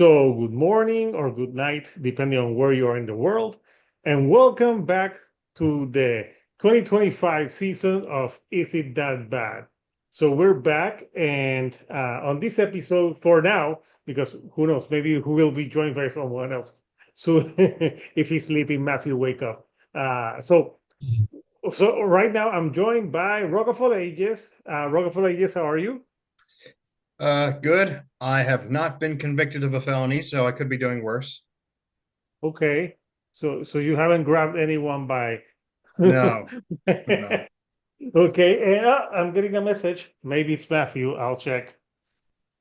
So, good morning or good night, depending on where you are in the world. And welcome back to the 2025 season of Is It That Bad? So, we're back. And on this episode, for now, because who knows, maybe who will be joined by someone else. So, if he's sleeping, Matthew, wake up. Uh, so, Mhm. so right now, I'm joined by Rockefeller Ages. Rockefeller Ages, how are you? Good. I have not been convicted of a felony, so I could be doing worse. Okay. So you haven't grabbed anyone by No, no. Okay, and I'm getting a message. Maybe it's Matthew. I'll check.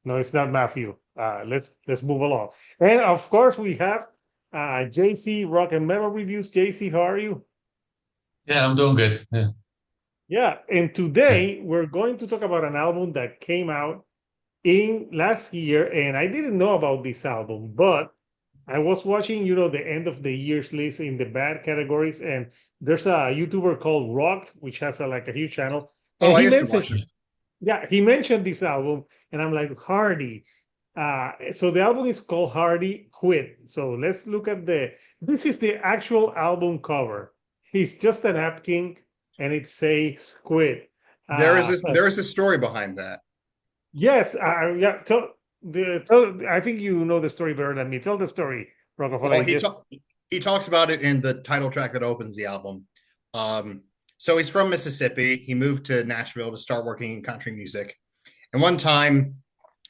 No, it's not Matthew. Let's move along. And of course, we have JC Rock and Metal Reviews. JC, how are you? Yeah, I'm doing good. Yeah. Yeah, and Yeah. today we're going to talk about an album that came out in last year, and I didn't know about this album, but I was watching, the end of the year's list in the bad categories, and there's a YouTuber called Rocked, which has like a huge channel, Oh, and I he used to mentioned, watch it. yeah, he mentioned this album, and I'm like, Hardy. So the album is called Hardy Quit. So let's look at this is the actual album cover. He's just a napkin, and it says Quit. There is a story behind that. Yes, yeah. I think you know the story better than me. Tell the story, Rockefeller. Well, Just he talks about it in the title track that opens the album. Um, so he's from Mississippi. He moved to Nashville to start working in country music. And one time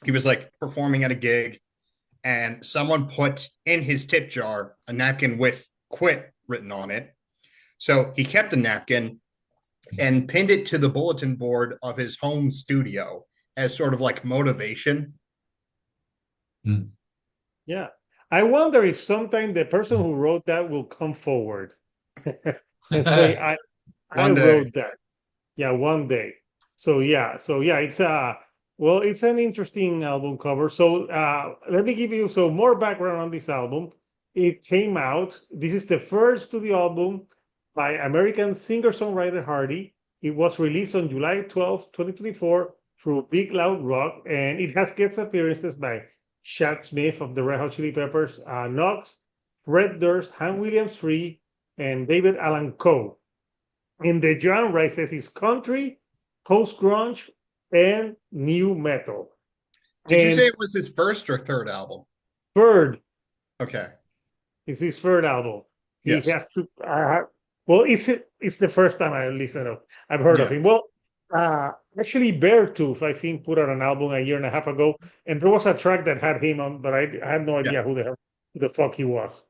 he was like performing at a gig and someone put in his tip jar a napkin with quit written on it. So he kept the napkin and pinned it to the bulletin board of his home studio as sort of like motivation. Mm. yeah. I wonder if sometime the person who wrote that will come forward and say, I One day. wrote that. Yeah, one day. So yeah, it's an interesting album cover. So let me give you some more background on this album. It came out. This is the first studio album by American singer-songwriter Hardy. It was released on July 12th, 2024 through Big Loud Rock, and it has guest appearances by Chad Smith of the Red Hot Chili Peppers, Knox, Fred Durst, Han Williams III, and David Allan Coe. In the genre, it says it's country, post grunge, and new metal. Did you say And it was his first or third album? third Okay. is his third album. He Yes. has to. Well, it's the first time I listen of. I've heard of Yeah. him. Well, actually, Beartooth, I think, put out an album a year and a half ago, and there was a track that had him on, but I had no Yeah. idea who the fuck he was.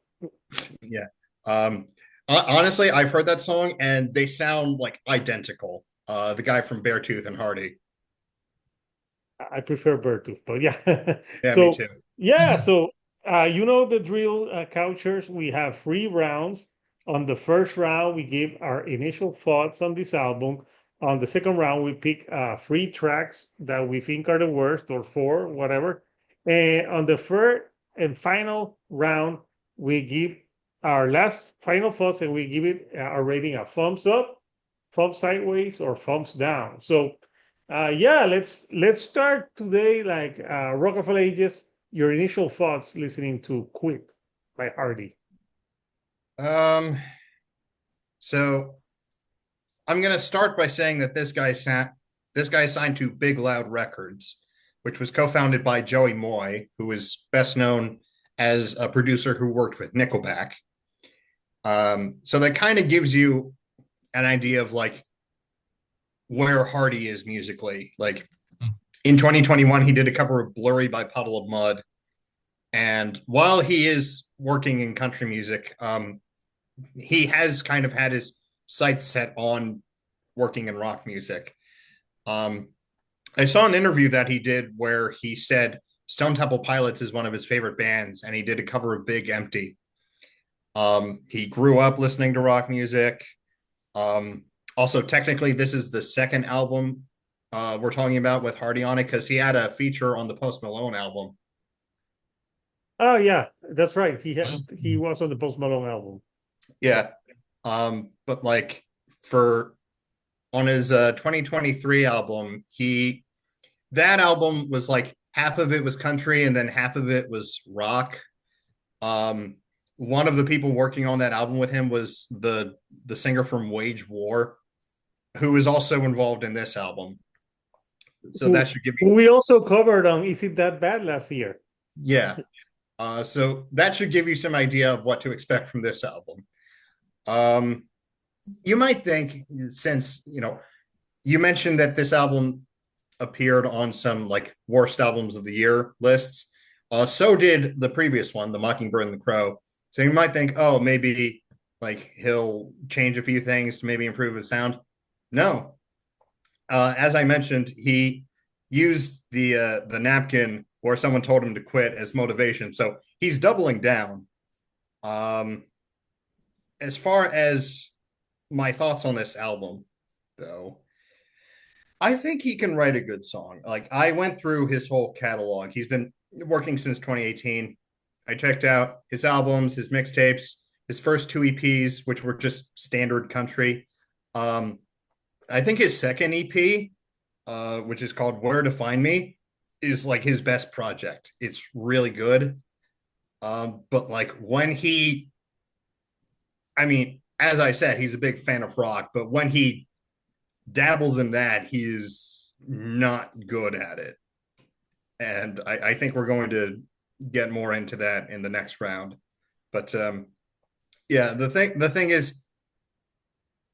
Yeah. Um, Honestly, I've heard that song and they sound like identical. The guy from Beartooth and Hardy. I prefer Beartooth, but yeah. Yeah, me So too. yeah, so you know the drill, couchers. We have 3 rounds. On the first round, we give our initial thoughts on this album. On the second round, we pick 3 tracks that we think are the worst, or 4, whatever. And on the third and final round, we give our last final thoughts, and we give it a rating of thumbs up, thumbs sideways, or thumbs down. So yeah, let's start today. Like Rockefeller Ages, your initial thoughts listening to "Quit" by Hardy. Um, so I'm gonna start by saying that this guy signed to Big Loud Records, which was co-founded by Joey Moy, who is best known as a producer who worked with Nickelback. So that kind of gives you an idea of like where Hardy is musically. Like in 2021, he did a cover of Blurry by Puddle of Mud. And while he is working in country music, he has kind of had his sights set on working in rock music. Um, I saw an interview that he did where he said Stone Temple Pilots is one of his favorite bands, and he did a cover of Big Empty. He grew up listening to rock music. Um, Also, technically, this is the second album we're talking about with Hardy on it because he had a feature on the Post Malone album. Oh yeah, that's right. He was on the Post Malone album. Yeah. But like for on his 2023 album, he that album was like half of it was country and then half of it was rock. Um, one of the people working on that album with him was the singer from Wage War, who is also involved in this album. So that Who should give you, we also covered on Is It That Bad last year. yeah. So that should give you some idea of what to expect from this album. Um, you might think, since you mentioned that this album appeared on some like worst albums of the year lists. So did the previous one, The Mockingbird and the Crow. So you might think, oh, maybe like he'll change a few things to maybe improve the sound. No, as I mentioned, he used the napkin where someone told him to quit as motivation. So he's doubling down. Um, as far as my thoughts on this album, though, I think he can write a good song. Like I went through his whole catalog. He's been working since 2018. I checked out his albums, his mixtapes, his first two EPs, which were just standard country. Um, I think his second EP, which is called Where to Find Me, is like his best project. It's really good. But like I mean, as I said, he's a big fan of rock, but when he dabbles in that, he's not good at it. And I think we're going to get more into that in the next round. But yeah, the thing is,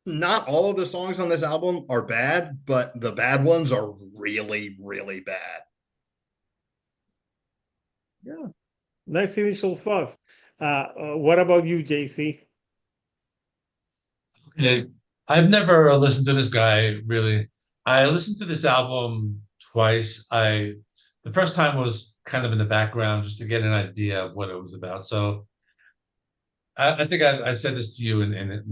not all of the songs on this album are bad, but the bad ones are really, really bad. Yeah, nice initial thoughts. What about you, JC? Okay. I've never listened to this guy really. I listened to this album twice. The first time was kind of in the background just to get an idea of what it was about. So I think I said this to you when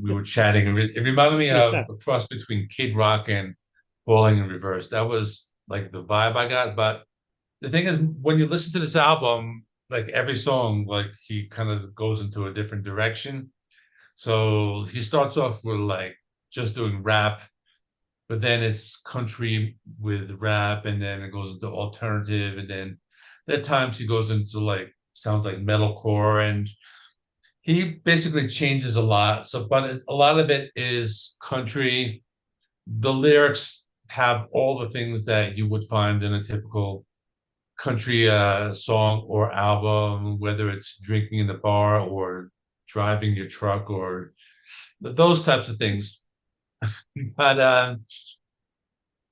we were chatting. It reminded me of a cross between Kid Rock and Falling in Reverse. That was like the vibe I got. But the thing is, when you listen to this album, like every song, like he kind of goes into a different direction. So he starts off with like just doing rap, but then it's country with rap, and then it goes into alternative, and then at times he goes into like sounds like metalcore, and he basically changes a lot. So, but a lot of it is country. The lyrics have all the things that you would find in a typical country song or album, whether it's drinking in the bar or driving your truck or those types of things. But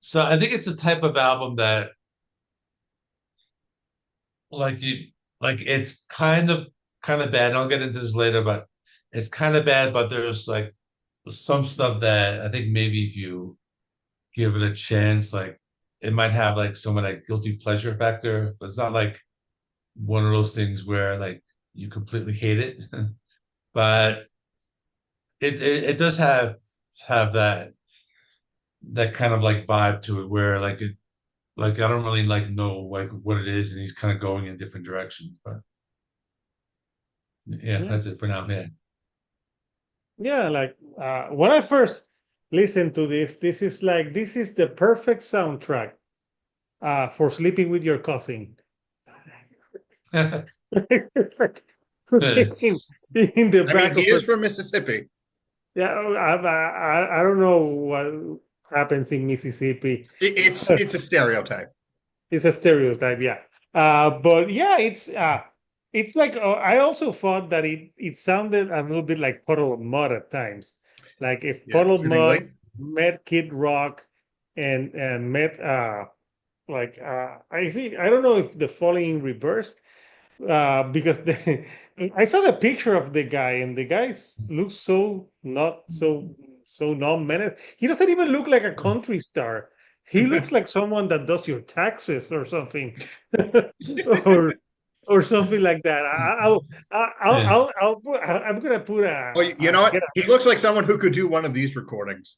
so I think it's a type of album that like you like it's kind of bad. I'll get into this later, but it's kind of bad, but there's like some stuff that I think maybe if you give it a chance, like it might have like some of that guilty pleasure factor, but it's not like one of those things where like you completely hate it. But it does have that kind of like vibe to it where like it like I don't really like know like what it is, and he's kind of going in different directions. But yeah, Yeah, that's it for now. Yeah. yeah. Like when I first listened to this is the perfect soundtrack for sleeping with your cousin. in, in the I mean, back he of is her. from Mississippi. Yeah, I don't know what happens in Mississippi. It's a stereotype. It's a stereotype, yeah. But yeah, it's like I also thought that it sounded a little bit like Puddle of Mud at times. Like if Yeah, Puddle of Mud fittingly. met Kid Rock and met I don't know if the Falling in Reverse because I saw the picture of the guy and the guy looks so not so non-menacing. He doesn't even look like a country star. He looks like someone that does your taxes or something, or or something like that. Yeah. I'm gonna put Oh, you know get what? He looks like someone who could do one of these recordings.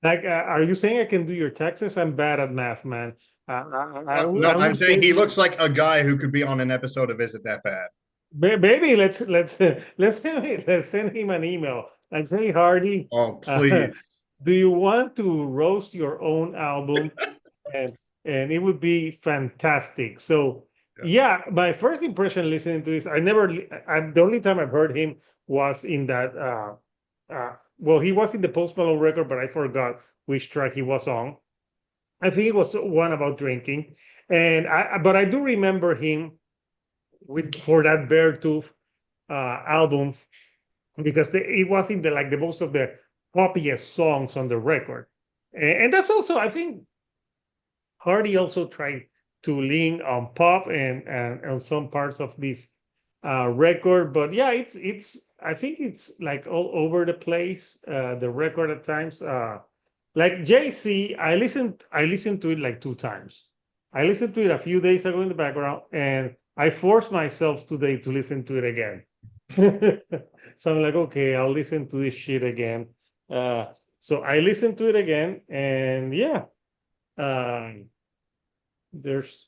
like. Are you saying I can do your taxes? I'm bad at math, man. No, I I'm would saying say he looks like a guy who could be on an episode of Is It That Bad? Maybe let's send him an email and say, Hardy, Oh, uh, please. do you want to roast your own album? And and it would be fantastic. So yeah, my first impression listening to this, the only time I've heard him was in that well, he was in the Post Malone record, but I forgot which track he was on. I think it was one about drinking, but I do remember him with for that Beartooth album because it was in the most of the poppiest songs on the record, and that's also I think Hardy also tried to lean on pop and on some parts of this record, but yeah, it's I think it's like all over the place. The record at times, like JC, I listened to it like 2 times. I listened to it a few days ago in the background, and I forced myself today to listen to it again. So I'm like, okay, I'll listen to this shit again. So I listened to it again, and yeah, um, there's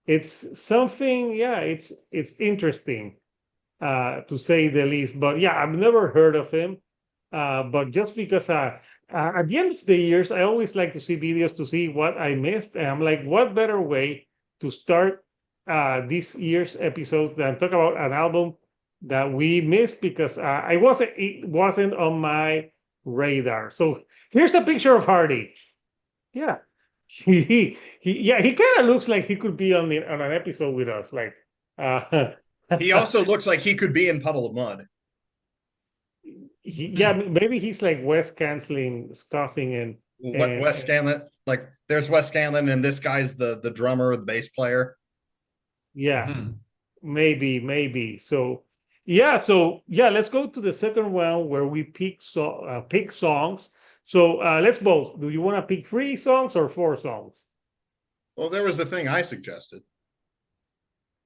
it's something. Yeah, it's interesting to say the least. But yeah, I've never heard of him. But just because at the end of the years, I always like to see videos to see what I missed. And I'm like, what better way to start this year's episode than talk about an album that we missed because it wasn't on my radar. So here's a picture of Hardy. Yeah. He kind of looks like he could be on an episode with us. Like uh He also looks like he could be in Puddle of Mud. yeah, maybe he's like Wes canceling Scossing Wes Scanlon, like there's Wes Scanlon, and this guy's the drummer, the bass player. Yeah, maybe. So yeah, let's go to the second one where we pick songs. So let's both. Do you want to pick 3 songs or 4 songs? Well, there was the thing I suggested.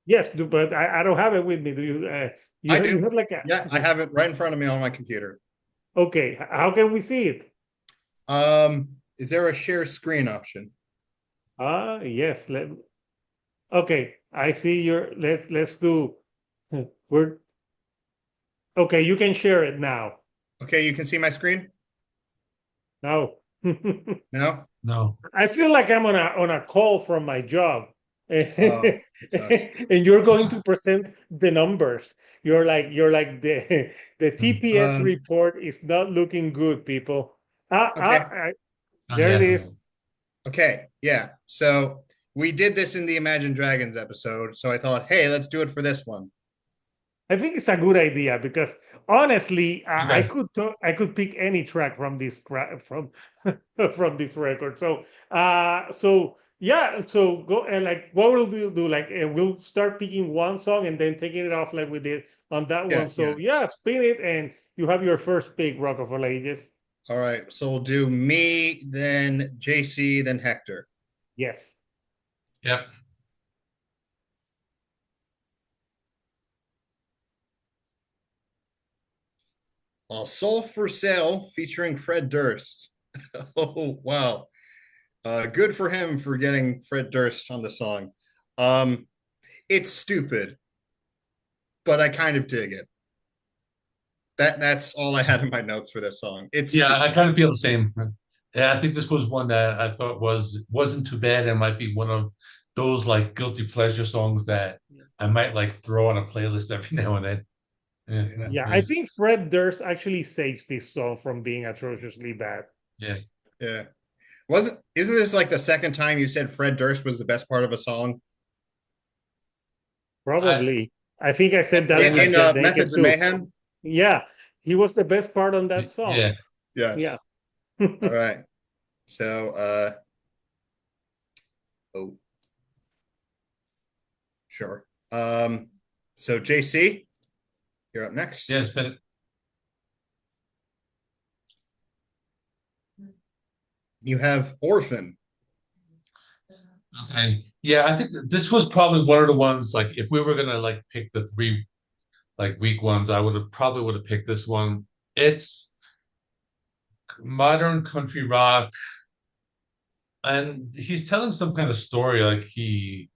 Yes, but I don't have it with me. Do you? I do. You have like Yeah, I have it right in front of me on my computer. Okay, how can we see it? Is there a share screen option? Yes. Okay, I see your. Let's do. We're okay. You can share it now. Okay, you can see my screen? No. No? No. I feel like I'm on a call from my job. Oh, And you're going to present the numbers. You're like the TPS report is not looking good, people. okay. There it is. Okay, yeah. So we did this in the Imagine Dragons episode, so I thought, hey, let's do it for this one. I think it's a good idea because honestly, I Okay. could pick any track from from this record. So yeah, so go and like what we'll do like we'll start picking one song and then taking it off like we did on that one. So yeah, spin it and you have your first pick, Rock of All Ages. All right, so we'll do me, then JC, then Hector. Yes. Yep. A Soul for Sale featuring Fred Durst. Oh, wow. Good for him for getting Fred Durst on the song. It's stupid, but I kind of dig it. That's all I had in my notes for this song. It's Yeah, stupid. I kind of feel the same. Yeah, I think this was one that I thought wasn't too bad and might be one of those like guilty pleasure songs that I might like throw on a playlist every now and then. Yeah, I think Fred Durst actually saves this song from being atrociously bad. Yeah. Yeah. Isn't this like the second time you said Fred Durst was the best part of a song? Probably. I think I said that In at the Naked Methods of too. Mayhem? Yeah, he was the best part on that song. Yeah. Yes. Yeah. All right. So oh. Sure. So JC, you're up next. Yeah, it's been You have Orphan. okay. Yeah, I think this was probably one of the ones like if we were gonna like pick the 3 like weak ones, I would have picked this one. It's modern country rock, and he's telling some kind of story like he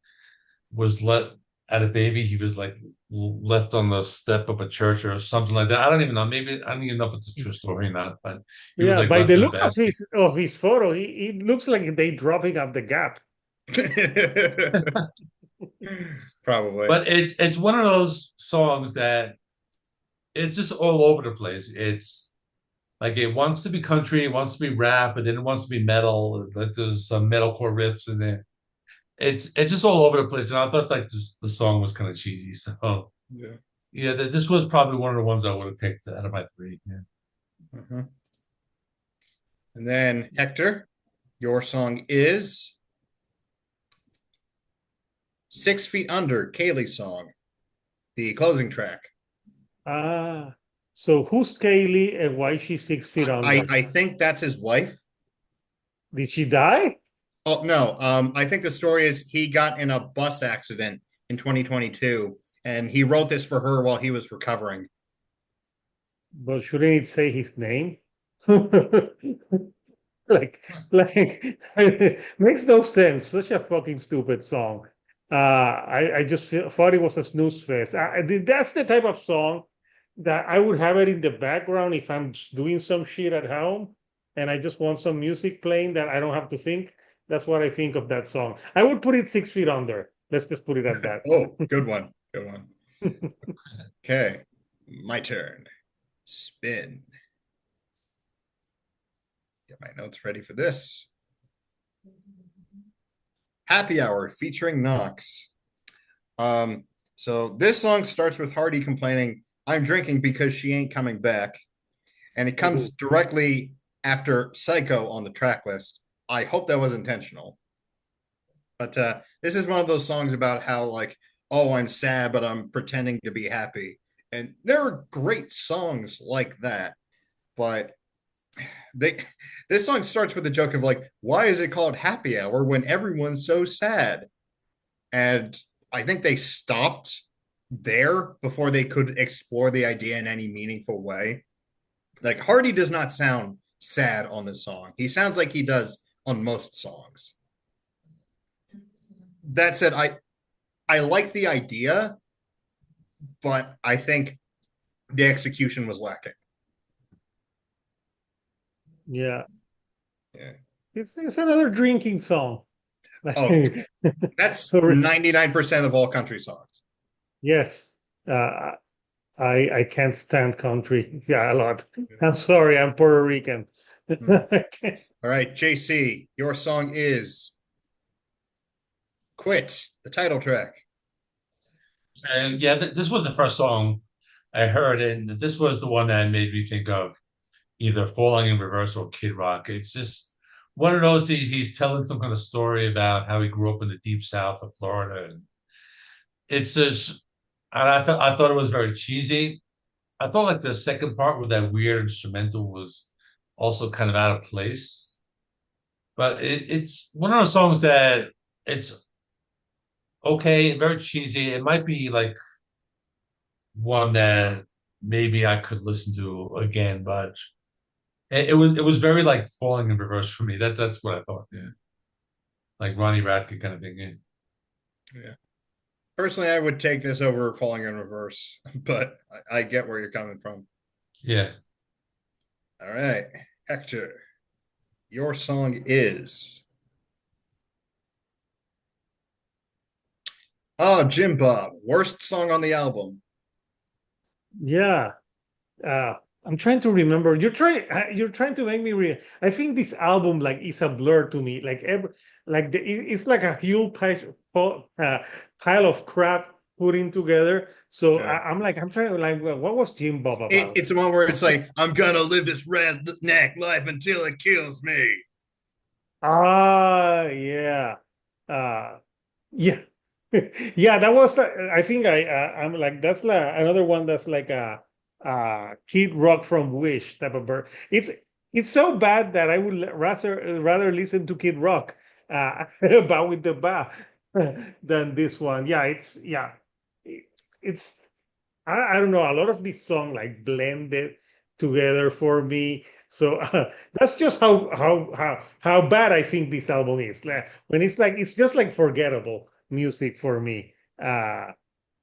was let had a baby, he was like left on the step of a church or something like that. I don't even know. Maybe I don't even know if it's a true story or not, but he was Yeah, like by left the in a look basket. of his photo, it looks like they dropping up the gap. Probably. But it's one of those songs that it's just all over the place. It's like it wants to be country, it wants to be rap, but then it wants to be metal. Like there's some metalcore riffs in there. It's just all over the place, and I thought like the song was kind of cheesy. So Yeah. yeah, this was probably one of the ones I would have picked out of my three. Yeah. Mhm. And then Hector, your song is 6 Feet Under, Kaylee's song, the closing track. Ah, so who's Kaylee and why is she 6 feet under? I think that's his wife. Did she die? Oh no, I think the story is he got in a bus accident in 2022, and he wrote this for her while he was recovering. But shouldn't it say his name? like makes no sense. Such a fucking stupid song. I just thought it was a snooze fest. That's the type of song that I would have it in the background if I'm doing some shit at home and I just want some music playing that I don't have to think. That's what I think of that song. I would put it 6 feet under. Let's just put it at that. Oh, good one. Good one. Okay, my turn. Spin. Get my notes ready for this. Happy Hour featuring Knox. So this song starts with Hardy complaining, "I'm drinking because she ain't coming back." And it comes Ooh. directly after Psycho on the track list. I hope that was intentional. But this is one of those songs about how, like, oh, I'm sad, but I'm pretending to be happy. And there are great songs like that. But they this song starts with a joke of like, why is it called Happy Hour when everyone's so sad? And I think they stopped there before they could explore the idea in any meaningful way. Like Hardy does not sound sad on this song. He sounds like he does on most songs. That said, I like the idea, but I think the execution was lacking. Yeah. Yeah. It's another drinking song. Oh, that's 99% of all country songs. Yes. Uh, I can't stand country. Yeah, a lot. I'm sorry, I'm Puerto Rican. Hmm. All right, JC, your song is Quit, the title track. And yeah, this was the first song I heard, and this was the one that made me think of either Falling in Reverse or Kid Rock. It's just one of those. He's telling some kind of story about how he grew up in the deep south of Florida, and it's just, and I thought it was very cheesy. I thought like the second part with that weird instrumental was also kind of out of place. But it's one of those songs that it's okay, very cheesy. It might be like one that maybe I could listen to again, but it was very like falling in reverse for me. That's what I thought. Yeah, like Ronnie Radke kind of thing. Yeah. Yeah. Personally, I would take this over Falling in Reverse, but I get where you're coming from. Yeah. All right, Hector, your song is Oh, Jim Bob, worst song on the album. Yeah. I'm trying to remember. You're trying to make me I think this album like is a blur to me. It's like a huge pile of crap putting together. So Yeah. I'm trying to like, well, what was Jim Bob about? It's the one where it's like, I'm gonna live this redneck life until it kills me. Ah, yeah. Uh, yeah. Yeah, that was I think I'm like that's like another one that's like a Kid Rock from Wish type of bird. It's so bad that I would rather listen to Kid Rock about with the ba than this one. Yeah, it's I don't know, a lot of this song like blended together for me. So that's just how bad I think this album is. When it's like it's just like forgettable music for me.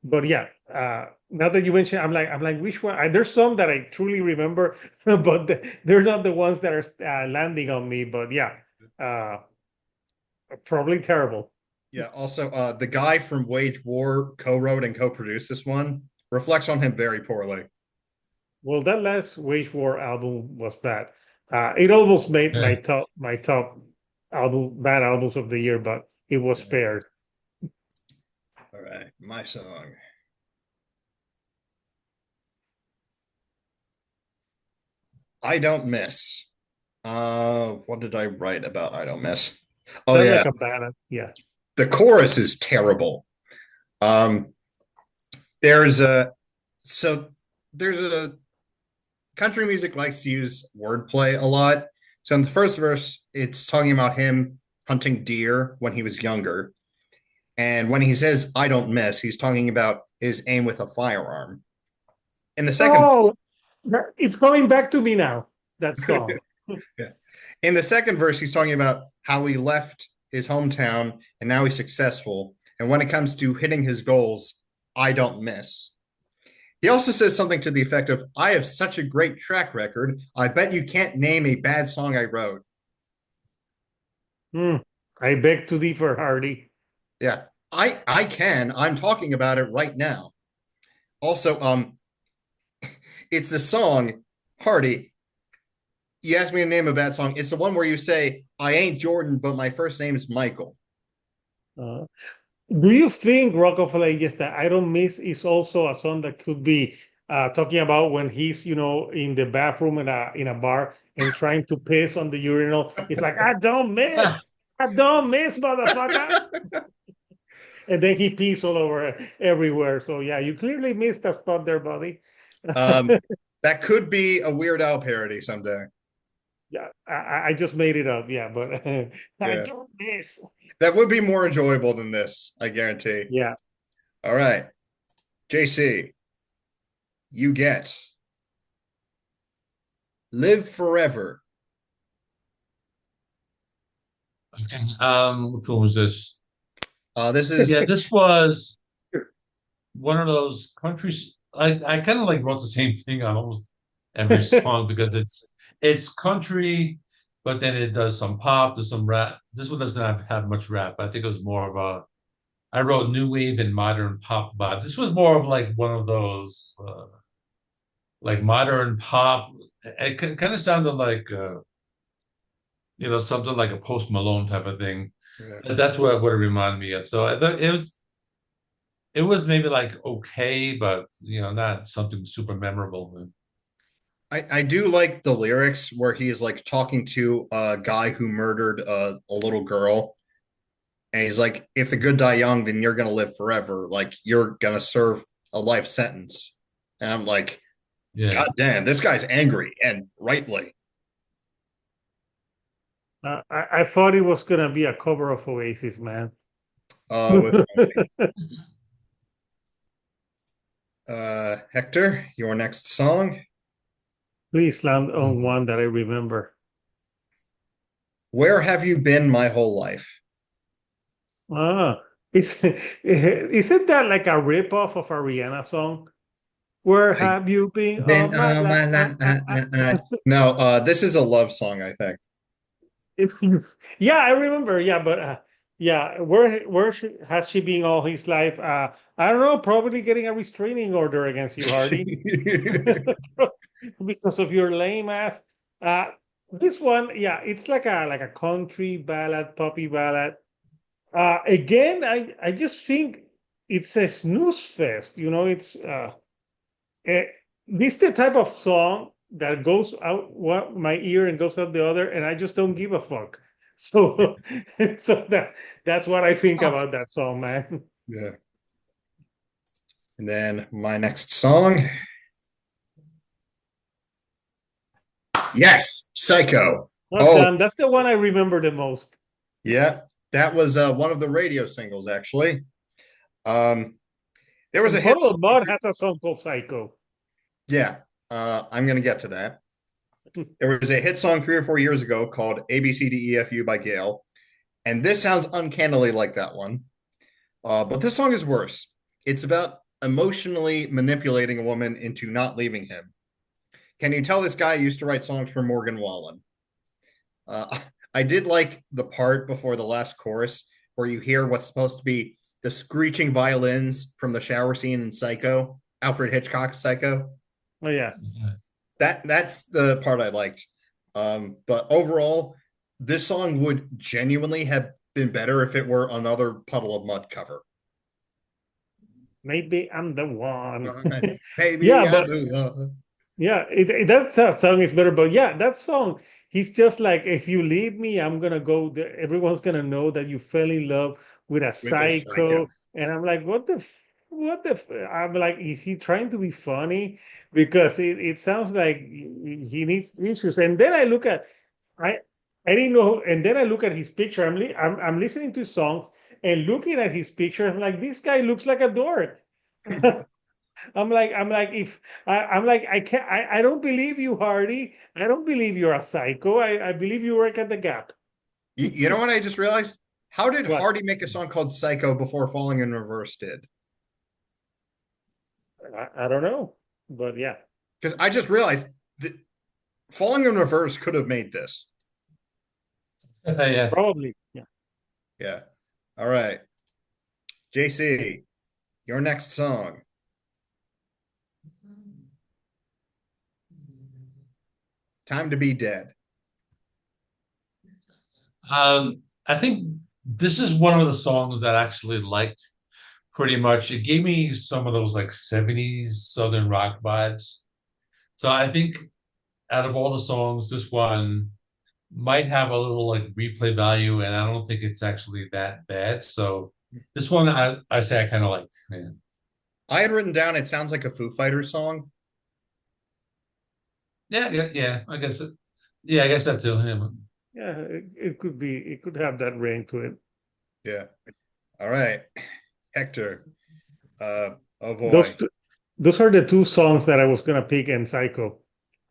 but yeah, now that you mentioned, I'm like, which one? There's some that I truly remember, but they're not the ones that are landing on me. But yeah, uh, probably terrible. Yeah. Also, the guy from Wage War co-wrote and co-produced this one. Reflects on him very poorly. Well, that last Wage War album was bad. It almost made Yeah. my top album bad albums of the year, but it was Yeah. spared. All right, my song. I Don't Miss. What did I write about I Don't Miss? Oh Sounds yeah, like a bad, yeah. the chorus is terrible. Um, there's a so there's a country music likes to use wordplay a lot. So in the first verse, it's talking about him hunting deer when he was younger. And when he says I don't miss, he's talking about his aim with a firearm. In the second Oh, it's coming back to me now, that song. yeah. In the second verse, he's talking about how he left his hometown and now he's successful. And when it comes to hitting his goals, I don't miss. He also says something to the effect of, I have such a great track record. I bet you can't name a bad song I wrote. Hmm. I beg to differ, Hardy. Yeah, I can. I'm talking about it right now. Also, it's the song Hardy. You asked me to name a bad song. It's the one where you say, I ain't Jordan, but my first name is Michael. Uh, do you think Rock of Ages that I Don't Miss is also a song that could be talking about when he's, in the bathroom in a bar and trying to piss on the urinal? It's like, I don't miss, motherfucker. And then he pees all over everywhere. So yeah, you clearly missed a spot there, buddy. um, that could be a Weird Al parody someday. Yeah, I just made it up. Yeah, but I Yeah, don't miss. that would be more enjoyable than this, I guarantee. Yeah. All right, JC, you get Live Forever. Okay. Which one was this? This is Yeah, this was one of those countries. I kind of like wrote the same thing on almost every song because it's country, but then it does some pop, there's some rap. This one doesn't have much rap. I think it was more of a. I wrote new wave and modern pop vibe. This was more of like one of those like modern pop. It kind of sounded like something like a Post Malone type of thing. yeah. That's what it reminded me of. So I thought it was maybe like okay, but not something super memorable. I do like the lyrics where he is like talking to a guy who murdered a little girl. And he's like, if the good die young, then you're going to live forever. Like, you're going to serve a life sentence. And I'm like, Yeah. God damn, this guy's angry and rightly. I thought it was gonna be a cover of Oasis, man. With Hector, your next song. Please land on one that I remember. Where have you been my whole life? Ah, isn't that like a ripoff of a Rihanna song? Where I have you been all been my life? No, this is a love song, I think. If yeah, I remember. Yeah, but yeah, has she been all his life? I don't know. Probably getting a restraining order against you, Hardy, because of your lame ass. Uh, this one, yeah, it's like a country ballad, poppy ballad. Again, I just think it's a snooze fest. Eh, this is the type of song that goes out my ear and goes out the other, and I just don't give a fuck. So, so that's what I think about that song, man. Yeah. And then my next song. Yes, Psycho. Oh, Oh, damn, that's the one I remember the most. yeah. That was one of the radio singles, actually. Um, there was And a hit Puddle song. of Mud has a song called Psycho. Yeah, I'm going to get to that. There was a hit song 3 or 4 years ago called ABCDEFU by Gail. And this sounds uncannily like that one. But this song is worse. It's about emotionally manipulating a woman into not leaving him. Can you tell this guy used to write songs for Morgan Wallen? I did like the part before the last chorus where you hear what's supposed to be the screeching violins from the shower scene in Psycho, Alfred Hitchcock's Psycho. Oh yes. That's the part I liked. But overall, this song would genuinely have been better if it were another Puddle of Mud cover. Maybe I'm the one. Maybe Yeah, I but do. yeah, that song is better. But yeah, that song, he's just like, if you leave me, I'm gonna go there. Everyone's gonna know that you fell in love with a With a psycho. psycho. And I'm like, I'm like, is he trying to be funny? Because it sounds like he needs issues. And then I I didn't know. And then I look at his picture. I'm listening to songs and looking at his picture. I'm like, this guy looks like a dork. I'm like, I can't, I don't believe you, Hardy. I don't believe you're a psycho. I believe you work at the Gap. You know what I just realized? How did What? Hardy make a song called Psycho before Falling in Reverse did? I don't know, but yeah, Because I just realized that Falling in Reverse could have made this. Yeah. probably. Yeah. Yeah. All right. JC, your next song. Time to Be Dead. I think this is one of the songs that I actually liked pretty much. It gave me some of those like 70s Southern rock vibes. So I think out of all the songs, this one might have a little like replay value, and I don't think it's actually that bad. So this one I say I kind of liked. Yeah. I had written down it sounds like a Foo Fighters song. Yeah, I guess yeah, I guess that too. Yeah. Yeah, it could be, it could have that ring to it. Yeah. All right. Hector. Oh Those boy. two, those are the two songs that I was gonna pick in Psycho.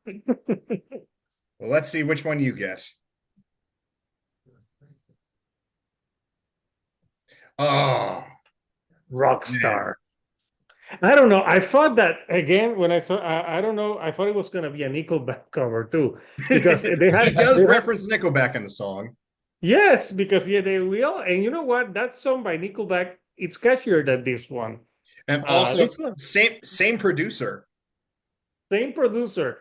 Well, let's see which one you get. Oh, man. Rockstar. I don't know. I thought that again when I saw. I don't know. I thought it was gonna be a Nickelback cover too, because He does they had. reference Nickelback in the song. Yes, because yeah, they will. And you know what? That song by Nickelback, it's catchier than this one. And also This one, same producer. same producer.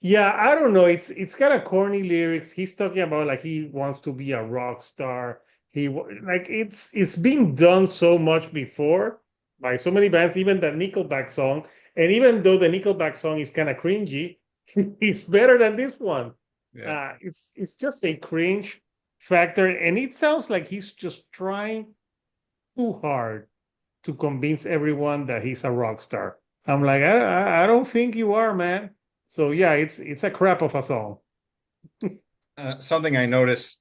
Yeah, I don't know. It's kind of corny lyrics. He's talking about like he wants to be a rock star. Like it's been done so much before by so many bands, even that Nickelback song. And even though the Nickelback song is kind of cringy, it's better than this one. Yeah. It's just a cringe factor, and it sounds like he's just trying too hard to convince everyone that he's a rock star. I'm like, I don't think you are, man. So yeah, it's a crap of a song. Something I noticed.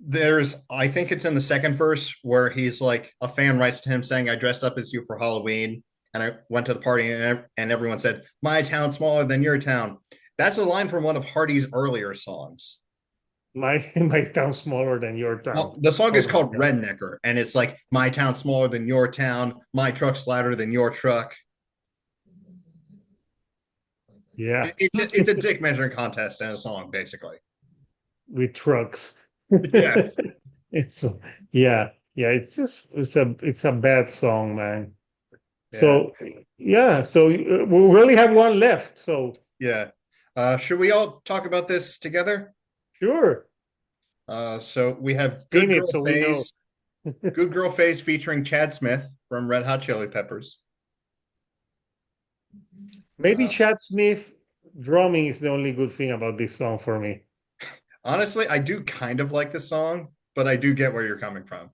There's, I think it's in the second verse where he's like, a fan writes to him saying, "I dressed up as you for Halloween, and I went to the party, and everyone said, 'My town's smaller than your town.'" That's a line from one of Hardy's earlier songs. My town's smaller than your town. Well, the song Oh is my called God. Rednecker, and it's like, "My town's smaller than your town. My truck's louder than your truck." Yeah, It's a dick measuring contest and a song, basically. with trucks. Yes. It's yeah, yeah. It's a bad song, man. Yeah. So yeah, so we only have one left. So Yeah. Should we all talk about this together? sure, So we have spin it so we know. Good Girl Phase featuring Chad Smith from Red Hot Chili Peppers. Maybe Uh, Chad Smith drumming is the only good thing about this song for me. Honestly, I do kind of like this song, but I do get where you're coming from.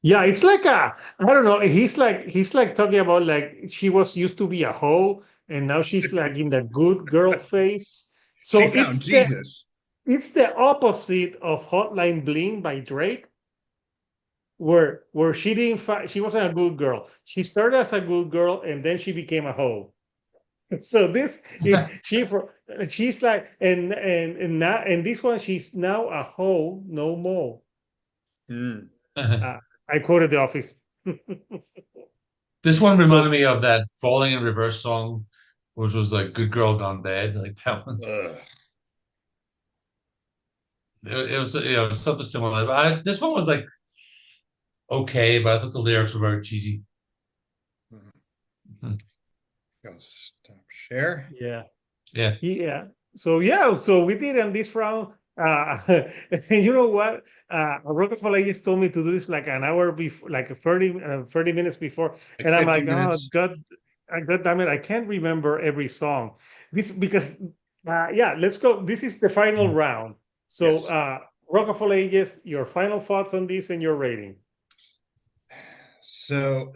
Yeah, it's like I don't know. He's like talking about like she was used to be a hoe and now she's like in the good girl phase. She So found Jesus. it's the opposite of Hotline Bling by Drake, where she wasn't a good girl. She started as a good girl and then she became a hoe. So this is she's like and this one she's now a hoe no more. Mm. Uh, I quoted The Office. This one reminded me of that Falling in Reverse song, which was like Good Girl Gone Bad, like that one. Ugh. It was, something similar. But this one was like okay, but I thought the lyrics were very cheesy. Hmm. Go stop share. Yeah. Yeah. Yeah. So yeah, so we did on this round. And you know what? Rockefeller just told me to do this like an hour before, like 30 minutes before. Like And I'm 50 like, oh minutes. God damn it, I can't remember every song. This because yeah, let's go. This is the final round. So Yes. Rockefeller Ages, your final thoughts on this and your rating. So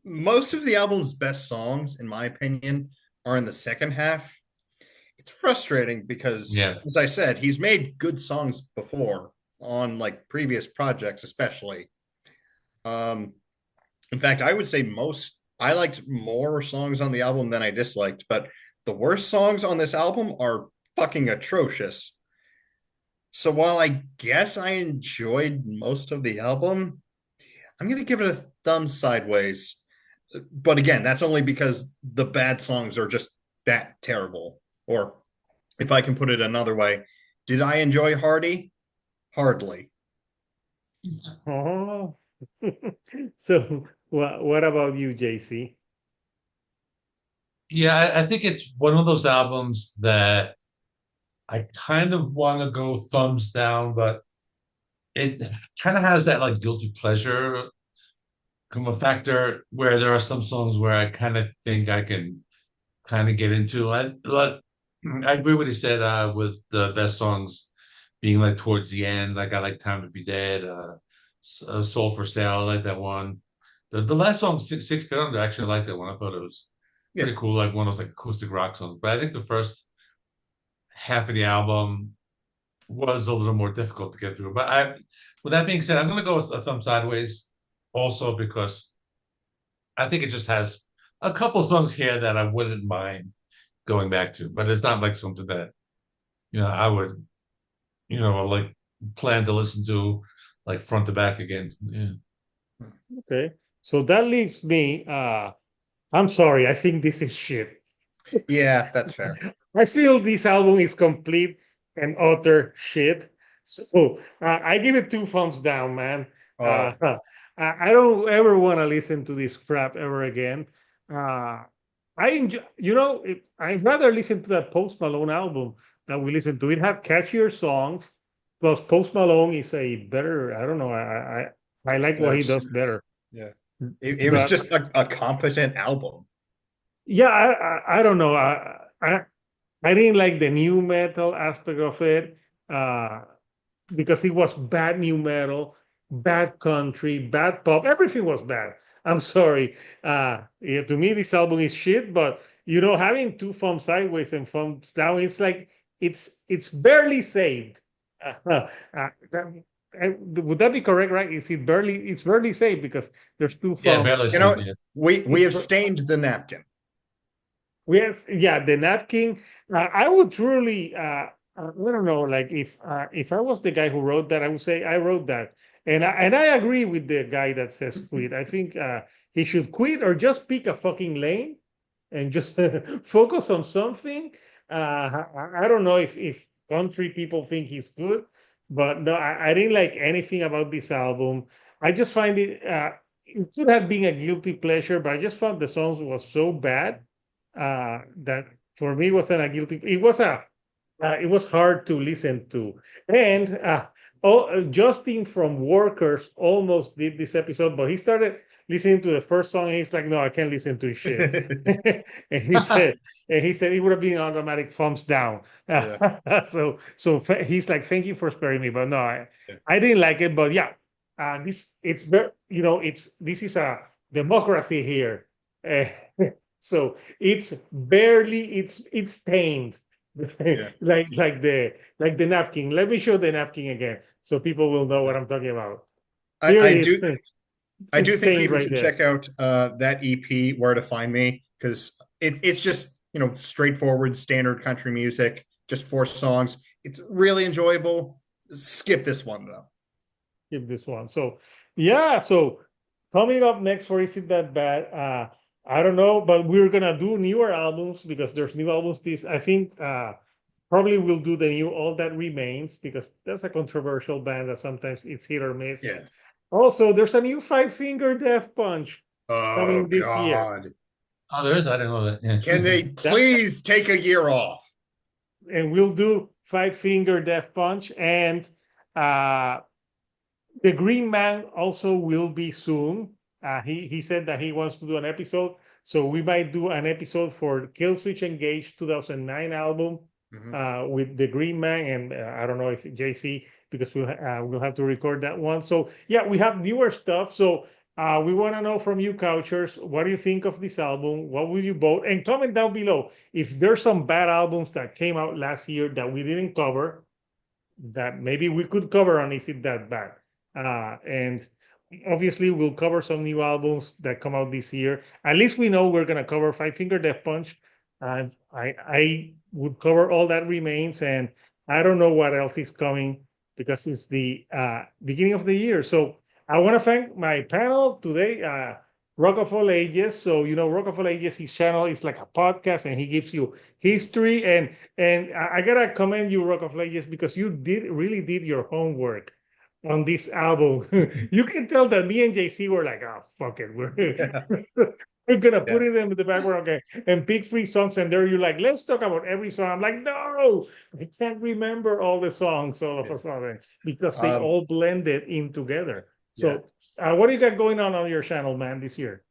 most of the album's best songs, in my opinion, are in the second half. It's frustrating because, Yeah. as I said, he's made good songs before on like previous projects, especially. Um, in fact, I would say I liked more songs on the album than I disliked, but the worst songs on this album are fucking atrocious. So while I guess I enjoyed most of the album, I'm gonna give it a thumb sideways. But again, that's only because the bad songs are just that terrible. Or if I can put it another way, did I enjoy Hardy? Hardly. Oh. So what about you, JC? Yeah, I think it's one of those albums that I kind of want to go thumbs down, but it kind of has that like guilty pleasure come a factor where there are some songs where I kind of think I can kind of get into. I agree with what he said with the best songs being like towards the end. Like I like Time to Be Dead, Soul for Sale. I like that one. The last song, Six Feet Under, I actually like that one. I thought it was Yeah. pretty cool, like one of those like acoustic rock songs. But I think the first half of the album was a little more difficult to get through. But with that being said, I'm going to go with a thumb sideways, also because I think it just has a couple songs here that I wouldn't mind going back to, but it's not like something that I would like plan to listen to like front to back again. Yeah. Okay. So that leaves me. I'm sorry, I think this is shit. Yeah, that's fair. I feel this album is complete and utter shit. So I give it two thumbs down, man. Oh, I don't ever want to listen to this crap ever again. Uh, I enjoy, I'd rather listen to that Post Malone album that we listened to. It had catchier songs, plus Post Malone is a better. I don't know. I like what better he does singer. better. Yeah. It was But just a competent album. yeah, I don't know. I didn't like the new metal aspect of it because it was bad new metal, bad country, bad pop. Everything was bad. I'm sorry. Yeah, to me, this album is shit. But having two thumbs sideways and thumbs down, it's like it's barely saved. Would that be correct? Right? Is it barely? It's barely saved because there's two Yeah, thumbs. barely You says know, yeah. we have stained the napkin. Yeah, the napkin. I would truly, I don't know, like if I was the guy who wrote that, I would say I wrote that, and I agree with the guy that says quit. I think he should quit or just pick a fucking lane and just focus on something. I don't know if country people think he's good, but no, I didn't like anything about this album. I just find it could have been a guilty pleasure, but I just found the songs was so bad that for me wasn't a guilty. It was hard to listen to, and Justin from Workers almost did this episode, but he started listening to the first song, and he's like, "No, I can't listen to his shit." and he said it would have been automatic thumbs down. Yeah. He's like, "Thank you for sparing me," but no, Yeah. I didn't like it. But yeah, this it's very this is a democracy here. Uh, so it's tamed. Yeah. like the napkin. Let me show the napkin again so people will know what I'm talking about. I, Here I it is. do I It's do think stained people right should there. check out that EP, Where to Find Me, because it's just straightforward standard country music, just 4 songs. It's really enjoyable. Skip this one though. Give this one. So yeah, so coming up next for Is It That Bad? I don't know, but we're gonna do newer albums because there's new albums. This I think probably we'll do the new All That Remains because that's a controversial band that sometimes it's hit or miss. Yeah. Also, there's a new Five Finger Death Punch Oh coming this year. God. Oh, there is. I didn't know that. Yeah. Can they That please take a year off? and we'll do Five Finger Death Punch and uh the Green Man also will be soon. He said that he wants to do an episode, so we might do an episode for Killswitch Engage 2009 album Mhm. with the Green Man, and I don't know if JC because we'll have to record that one. So yeah, we have newer stuff. So we want to know from you, Couchers, what do you think of this album? What will you vote? And comment down below if there's some bad albums that came out last year that we didn't cover that maybe we could cover on Is It That Bad? And obviously, we'll cover some new albums that come out this year. At least we know we're gonna cover Five Finger Death Punch. I would cover All That Remains, and I don't know what else is coming because it's the beginning of the year. So I want to thank my panel today. Rock of All Ages. So Rock of All Ages, his channel is like a podcast, and he gives you history. And I gotta commend you, Rock of All Ages, because you really did your homework on this album. You can tell that me and JC were like, oh fuck it, we're gonna put Yeah. them in the background, okay, and pick 3 songs, and there you're like, let's talk about every song. I'm like, no, I can't remember all the songs all of a sudden because they Um, all blended in together. yeah. So, what do you got going on your channel, man, this year?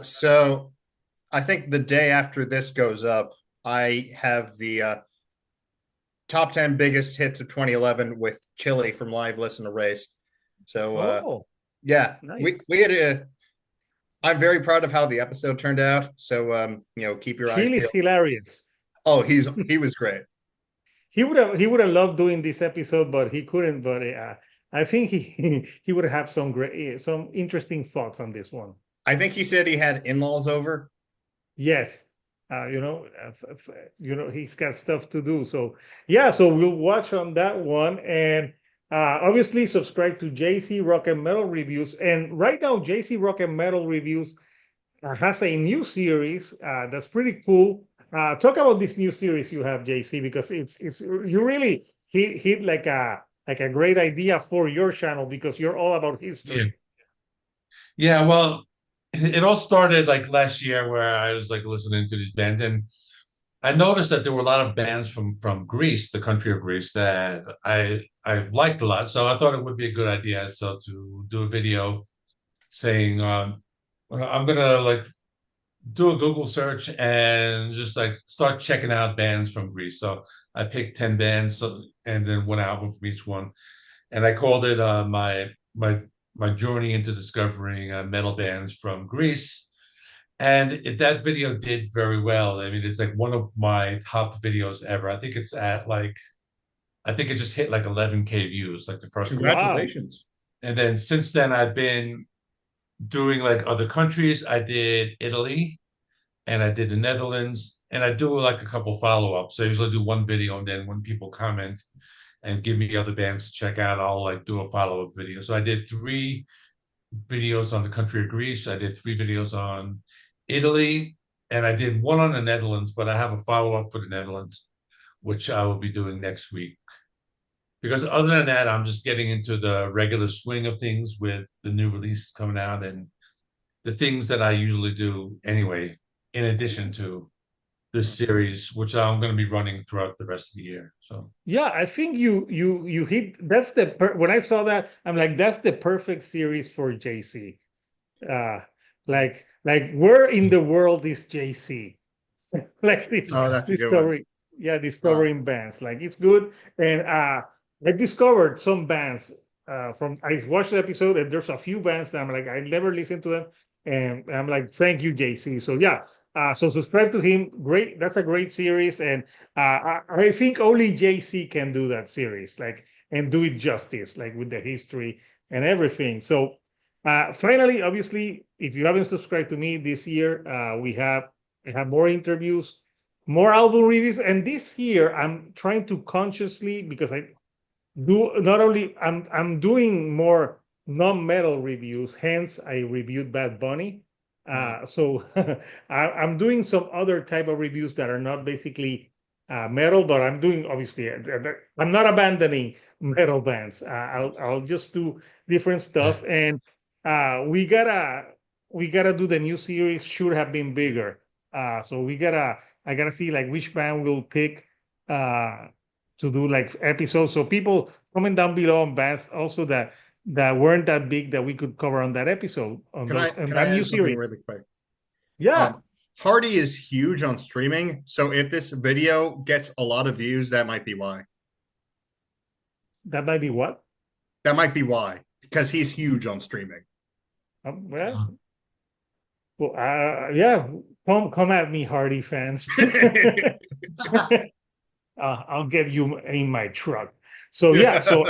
So I think the day after this goes up, I have the top 10 biggest hits of 2011 with Chili from Live Listen Erased. So Oh, yeah, nice. we had a. I'm very proud of how the episode turned out. So keep your eyes Chill is peeled. hilarious. Oh, he was great. He would have loved doing this episode, but he couldn't. But I think he would have some interesting thoughts on this one. I think he said he had in-laws over. Yes, he's got stuff to do. So yeah, so we'll watch on that one, and obviously subscribe to JC Rock and Metal Reviews. And right now, JC Rock and Metal Reviews has a new series that's pretty cool. Talk about this new series you have, JC, because it's you really hit like a great idea for your channel because you're all about Yeah. history. Yeah, well, it all started like last year where I was like listening to these bands, and I noticed that there were a lot of bands from Greece, the country of Greece, that I liked a lot. So I thought it would be a good idea so to do a video saying I'm gonna like do a Google search and just like start checking out bands from Greece. So I picked 10 bands and then one album from each one. And I called it my journey into discovering metal bands from Greece. And that video did very well. I mean, it's like one of my top videos ever. I think it's at like I think it just hit like 11K views, like the first one. Wow. Congratulations. And then since then, I've been doing like other countries. I did Italy and I did the Netherlands, and I do like a couple follow-ups. I usually do one video, and then when people comment and give me other bands to check out, I'll like do a follow-up video. So I did 3 videos on the country of Greece. I did 3 videos on Italy, and I did one on the Netherlands, but I have a follow-up for the Netherlands, which I will be doing next week. Because other than that, I'm just getting into the regular swing of things with the new releases coming out and the things that I usually do anyway, in addition to this series, which I'm going to be running throughout the rest of the year. So Yeah, I think you hit that's when I saw that, I'm like, that's the perfect series for JC. Uh like where in the world is JC? Like this Oh, that's a good one. discovery, yeah, discovering bands. Like it's good. And I discovered some bands from I watched the episode and there's a few bands that I'm like, I never listened to them. And I'm like, thank you, JC. So yeah, so subscribe to him. Great, that's a great series. And I think only JC can do that series, like, and do it justice, like with the history and everything. So finally, obviously, if you haven't subscribed to me this year, I have more interviews, more album reviews, and this year I'm trying to consciously because I do not only I'm doing more non-metal reviews. Hence, I reviewed Bad Bunny. So I'm doing some other type of reviews that are not basically metal, but I'm doing obviously. I'm not abandoning metal bands. I'll just do different stuff, and we gotta do the new series. Should have been bigger. So I gotta see like which band we'll pick to do like episodes. So people comment down below on bands also that weren't that big that we could cover on that episode on those and Can I that new add something series. really quick? Yeah, Hardy is huge on streaming, so if this video gets a lot of views, that might be why. that might be what. That might be why, because he's huge on streaming. Well, yeah, come at me, Hardy fans. I'll get you in my truck. So yeah, so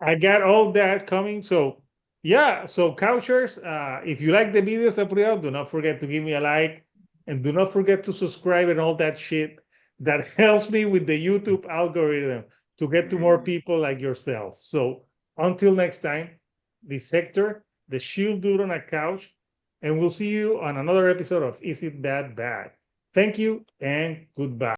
I got all that coming. So yeah, so Couchers, if you like the videos I put out, do not forget to give me a like and do not forget to subscribe and all that shit. That helps me with the YouTube algorithm to get to more people like yourself. So until next time, this Hector, the shield dude on a couch, and we'll see you on another episode of Is It That Bad? Thank you and goodbye.